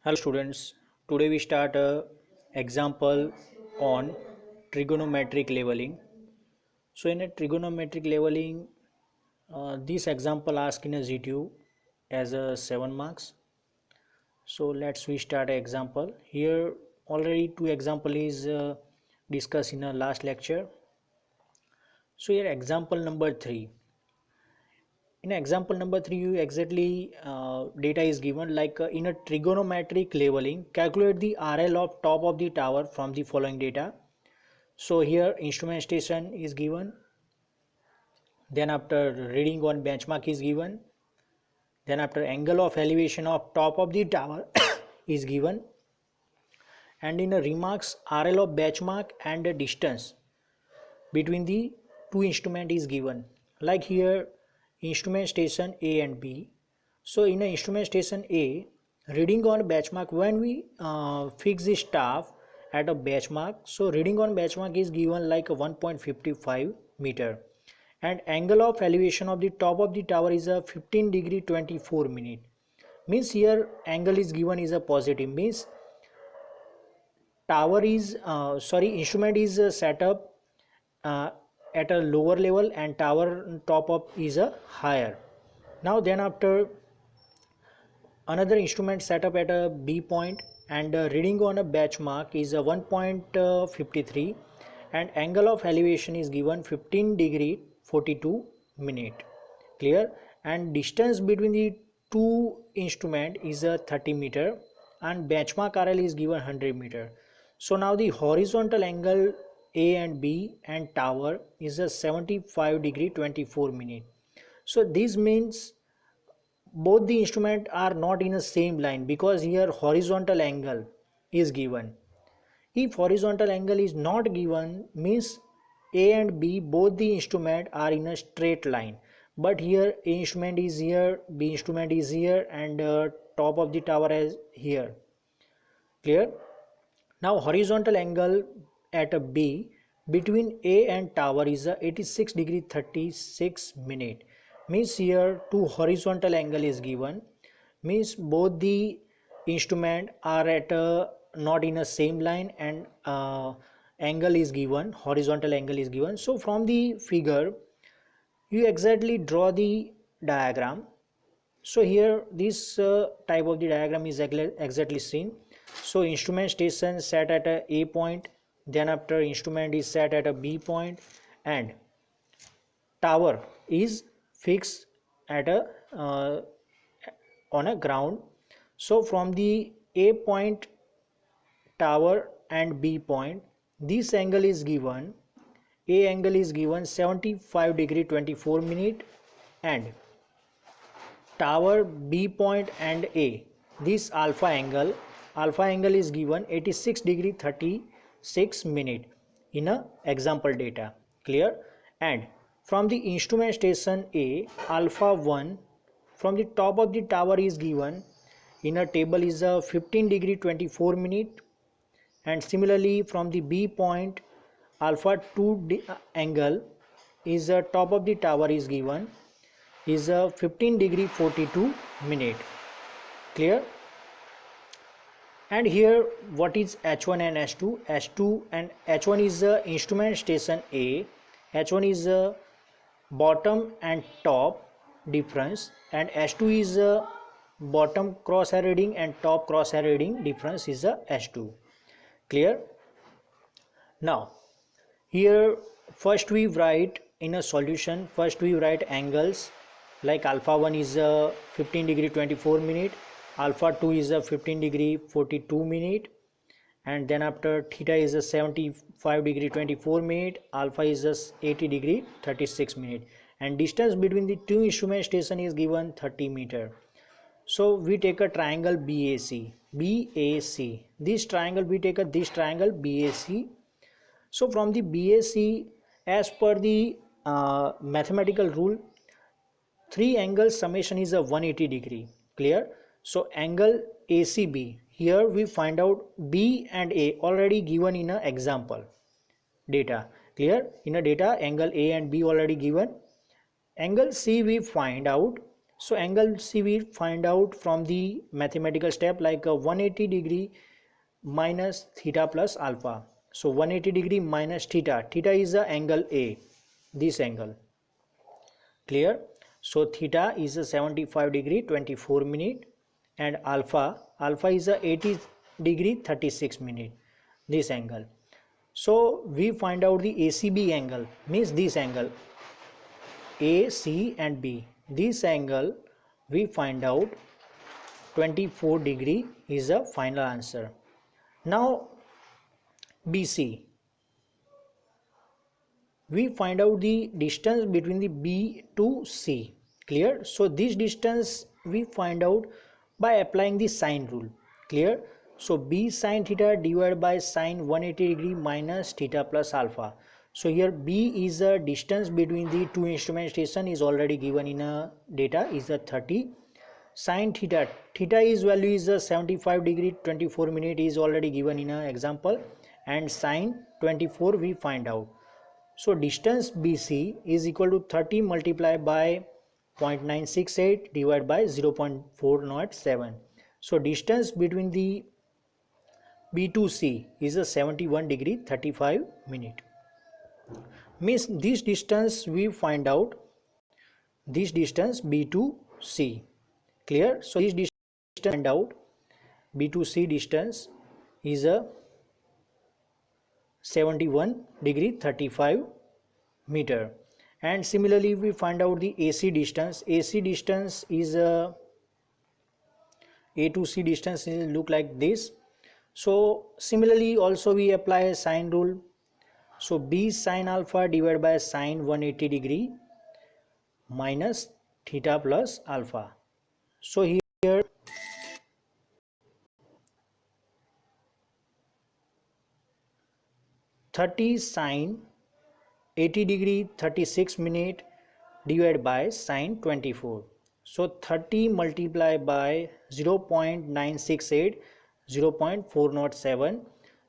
Hello students, today we start a example on trigonometric leveling. So in a trigonometric leveling, this example asked in a GTU as a 7 marks. So let's we start an example. Here already two example is discussed in a last lecture. So here example number 3. In example number 3 you exactly data is given like in a trigonometric leveling calculate the RL of top of the tower from the following data. So here instrument station is given, then after reading on benchmark is given, then after angle of elevation of top of the tower is given, and in a remarks RL of benchmark and the distance between the two instrument is given. Like here instrument station A and B. So in a instrument station A, reading on benchmark, when we fix the staff at a benchmark, so reading on benchmark is given like a 1.55 meter, and angle of elevation of the top of the tower is a 15 degree 24 minute. Means here angle is given is a positive, means tower is instrument is set up uh, at a lower level and tower top up is a higher. Now then after another instrument set up at a B point, and reading on a benchmark is a 1.53, and angle of elevation is given 15 degree 42 minute. Clear? And distance between the two instrument is a 30 meter, and benchmark RL is given 100 meter. So now the horizontal angle A and B and tower is a 75 degree 24 minute. So this means both the instrument are not in the same line, because here horizontal angle is given. If horizontal angle is not given, means A and B both the instrument are in a straight line, but here A instrument is here, B instrument is here, and top of the tower is here. Clear? Now horizontal angle at a B between A and tower is a 86 degree 36 minute. Means here two horizontal angle is given, means both the instrument are at a not in a same line, and angle is given, horizontal angle is given. So from the figure you exactly draw the diagram. So here this type of the diagram is exactly seen. So instrument station set at a point, then after instrument is set at a B point, and tower is fixed at a on a ground. So from the A point, tower, and B point, this angle is given, A angle is given 75 degree 24 minute, and tower, B point, and A, this alpha angle is given 86 degree 36 minute in a example data. Clear? And from the instrument station A, alpha 1 from the top of the tower is given in a table is a 15 degree 24 minute, and similarly from the B point alpha 2 angle is a top of the tower is given is a 15 degree 42 minute. Clear? And here what is H1 and H2? H2 and H1 is the instrument station A, H1 is the bottom and top difference, and H2 is the bottom crosshair reading and top crosshair reading difference is a H2. Clear? Now here first we write in a solution, first we write angles, like alpha 1 is a 15 degree 24 minute, alpha 2 is a 15 degree 42 minute, and then after theta is a 75 degree 24 minute, alpha is a 80 degree 36 minute, and distance between the two instrument station is given 30 meter. So we take a triangle BAC, this triangle we take a this triangle BAC. So from the BAC, as per the mathematical rule, three angles summation is a 180 degree. Clear? So angle ACB, here we find out B and A already given in a example data. Clear? In a data angle A and B already given. Angle C we find out. So angle C we find out from the mathematical step, like a 180 degree minus theta plus alpha. So 180 degree minus theta, theta is the angle A, this angle, clear. So theta is a 75 degree 24 minute, and alpha is a 80 degree 36 minute, this angle. So we find out the ACB angle, means this angle A, C and B, this angle we find out 24 degree is the final answer. Now BC, we find out the distance between the B to C, clear. So this distance we find out by applying the sine rule, clear. So B sine theta divided by sine 180 degree minus theta plus alpha. So here B is the distance between the two instrument station, is already given in a data, is a 30. Sine theta, theta is value is a 75 degree 24 minute, is already given in a example, and sine 24 we find out. So distance BC is equal to 30 multiplied by 0.968 divided by 0.407. So distance between the B to C is a 71 degree 35 minute. Means this distance we find out, this distance B to C, clear. So this distance find out, B to C distance is a 71 degree 35 meter. And similarly we find out the AC distance. AC distance is A to C distance is look like this. So similarly also we apply a sine rule. So B sine alpha divided by sine 180 degree minus theta plus alpha. So here 30 sine 80 degree 36 minute divided by sine 24. So 30 multiplied by 0.968, 0.407.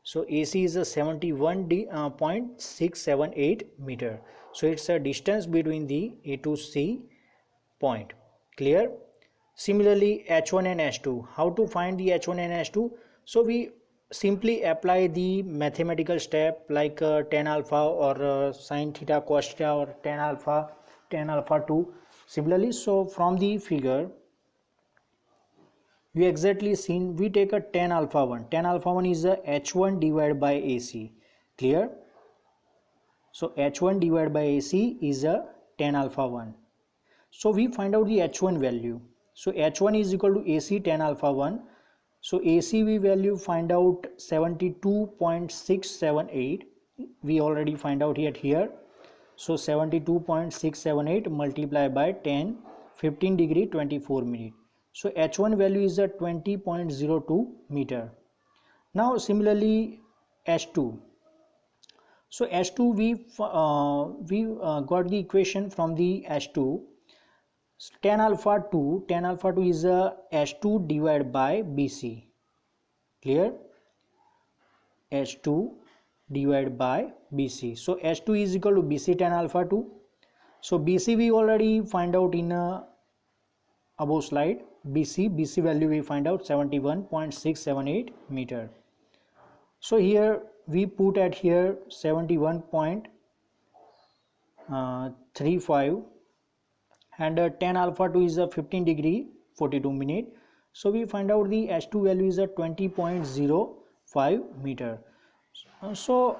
So AC is a 71.678 meter. So it's a distance between the A to C point, clear. Similarly H1 and H2, how to find the H1 and H2? So we simply apply the mathematical step, like tan alpha or sin theta cos theta, or tan alpha 2. Similarly, so from the figure we exactly seen, we take a tan alpha 1. Tan alpha 1 is a H1 divided by AC, clear. So H1 divided by AC is a tan alpha 1. So we find out the H1 value. So H1 is equal to AC tan alpha 1. So AC we value find out 72.678. We already find out here. So 72.678 multiplied by 10, 15 degree 24 minute. So H1 value is a 20.02 meter. Now similarly H2. So H2 we got the equation from the H2. Tan alpha 2 is a H2 divided by BC, clear. H2 divided by BC. So H2 is equal to BC tan alpha 2. So BC we already find out in above slide. BC value we find out 71.678 meter. So here we put at here 71.35, and tan alpha 2 is a 15 degree 42 minute. So we find out the H2 value is a 20.05 meter. So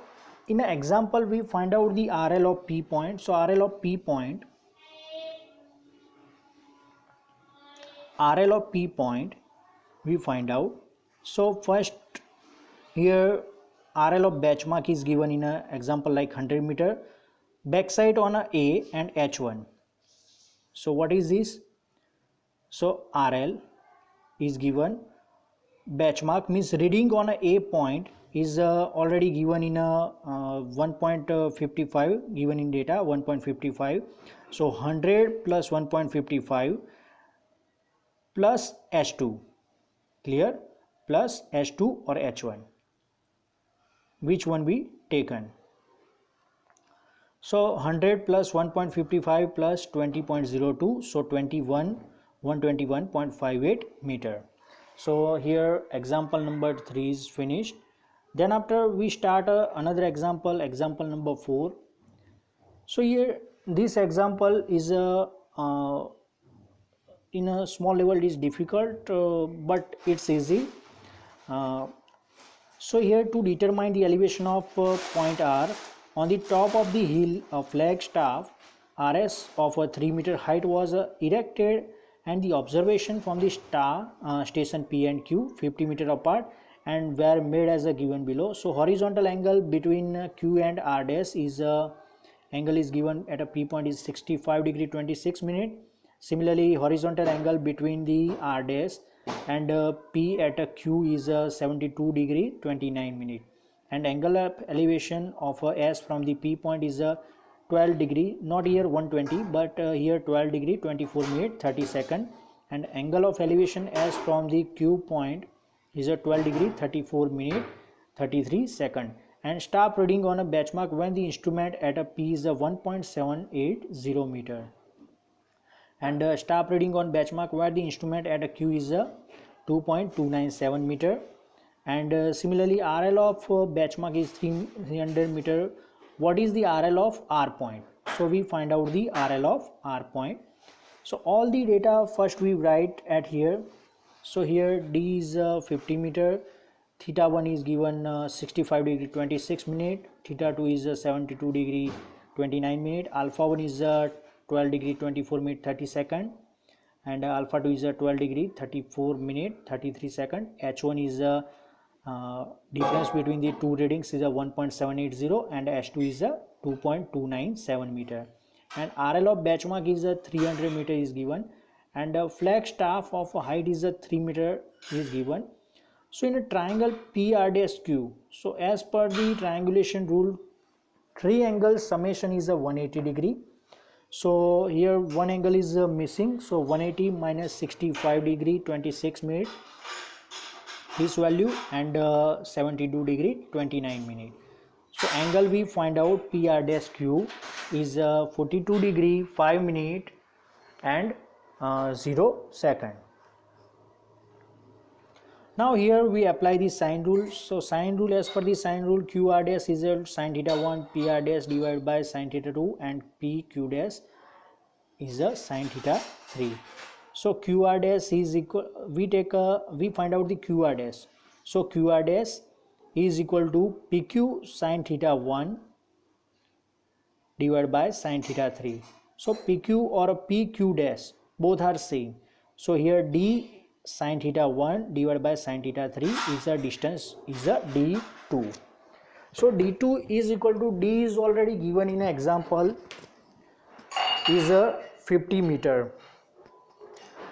in an example we find out the RL of P point. So RL of P point we find out. So first here RL of benchmark is given in an example like 100 meter, backside on A and H1. So what is this? So RL is given, benchmark means reading on A point is already given in a 1.55, given in data 1.55. So 100 plus 1.55 plus H2, clear, plus H2 or H1, which one we taken. So 100 plus 1.55 plus 20.02, so 21 121.58 meter. So here example number 3 is finished. Then after we start another example number 4. So here this example is a in a small level it is difficult, but it's easy. uh, so here to determine the elevation of point R on the top of the hill, a flagstaff RS of a 3 meter height was erected, and the observation from the station P and Q 50 meter apart and were made as given below. So horizontal angle between Q and R dash is angle is given at a P point is 65 degree 26 minute. Similarly, horizontal angle between the R dash and P at a Q is 72 degree 29 minute, and angle of elevation of S from the P point is 12 degree, not here 120 but here 12 degree 24 minute 30 second, and angle of elevation S from the Q point is 12 degree 34 minute 33 second, and stop reading on a benchmark when the instrument at a P is 1.780 meter, and stop reading on benchmark where the instrument at a Q is 2.297 meter, and similarly RL of benchmark is 300 meter. What is the RL of R point? So we find out the RL of R point. So all the data first we write at here. So here D is 50 meter, theta 1 is given 65 degree 26 minute, theta 2 is 72 degree 29 minute, alpha 1 is 12 degree 24 minute 30 second, and alpha 2 is 12 degree 34 minute 33 second. H1 is difference between the two readings is a 1.780 and H2 is a 2.297 meter, and RL of benchmark is a 300 meter is given, and flagstaff of height is a 3 meter is given. So in a triangle PRDSQ, so as per the triangulation rule, triangle summation is a 180 degree. So here one angle is missing, so 180 minus 65 degree 26 minute this value, and 72 degree 29 minute. So angle we find out PRDSQ is 42 degree 5 minute and 0 second. Now here we apply the sine rule. So sine rule, as per the sine rule, QR dash is equal to sine theta 1 PR dash divided by sine theta 2, and PQ dash is a sine theta 3. So QR dash is equal, we find out the QR dash. So QR dash is equal to PQ sine theta 1 divided by sine theta 3. So PQ or PQ dash both are same. So here D sine theta 1 divided by sine theta 3 is a distance is a D2. So D2 is equal to, D is already given in an example, is a 50 meter,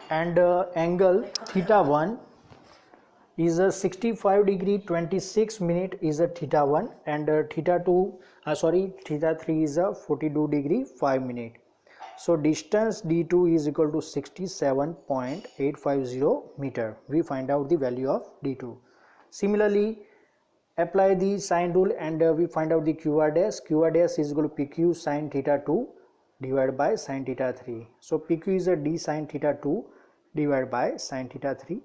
and angle theta 1 is a 65 degree 26 minute is a theta 1, and theta 3 is a 42 degree 5 minute. So distance D2 is equal to 67.850 meter. We find out the value of D2. Similarly, apply the sine rule and we find out the QR dash. QR dash is equal to PQ sine theta 2 divided by sine theta 3. So PQ is a D sine theta 2 divided by sine theta 3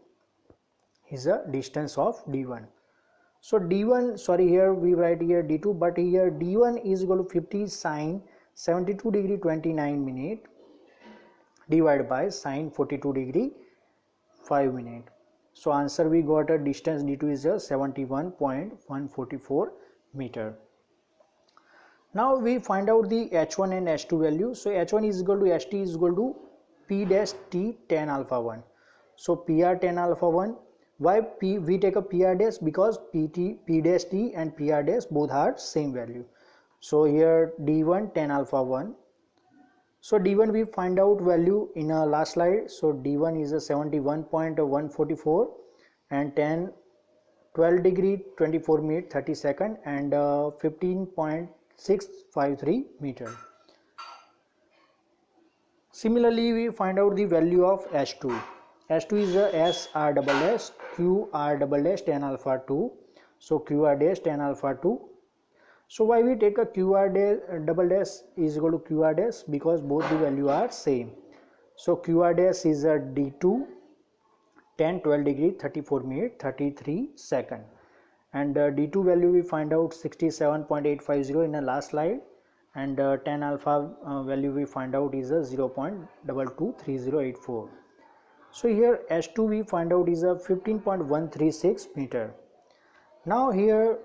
is a distance of D1. So D1, here we write here D2, but here D1 is equal to 50 sine 72 degree 29 minute divided by sine 42 degree 5 minute. So answer we got a distance D2 is a 71.144 meter. Now we find out the H1 and H2 value. So H1 is equal to HT is equal to P dash T tan alpha 1. So PR tan alpha 1. Why P we take a PR dash? Because P dash T and PR dash both are same value. So here D1 tan alpha 1. So D1 we find out value in our last slide. So D1 is a 71.144 and tan 12 degree 24 minute 30 second and 15.653 meter. Similarly, we find out the value of H2. H2 is a S R double dash Q R double dash tan alpha 2. So Q R dash tan alpha 2. So why we take a QR dash double dash is equal to QR dash? Because both the value are same. So QR dash is a D2 10 12 degree 34 minute 33 second, and D2 value we find out 67.850 in the last slide, and 10 alpha value we find out is a 0.223084. So here H2 we find out is a 15.136 meter. Now here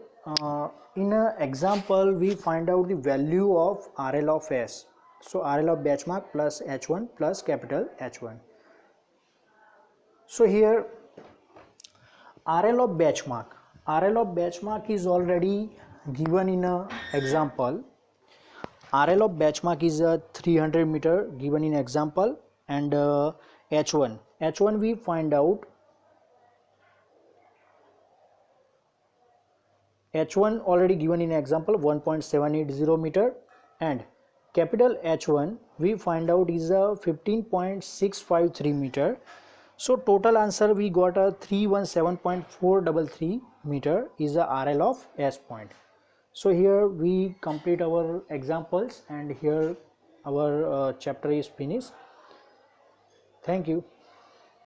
in an example we find out the value of RL of S. So RL of benchmark plus H1 plus capital H1. So here RL of benchmark is already given in a example. RL of benchmark is a 300 meter given in example, and H1 we find out H1 already given in example 1.780 meter, and capital H1 we find out is a 15.653 meter. So total answer we got a 317.433 meter is the RL of S point. So here we complete our examples, and here our chapter is finished. Thank you.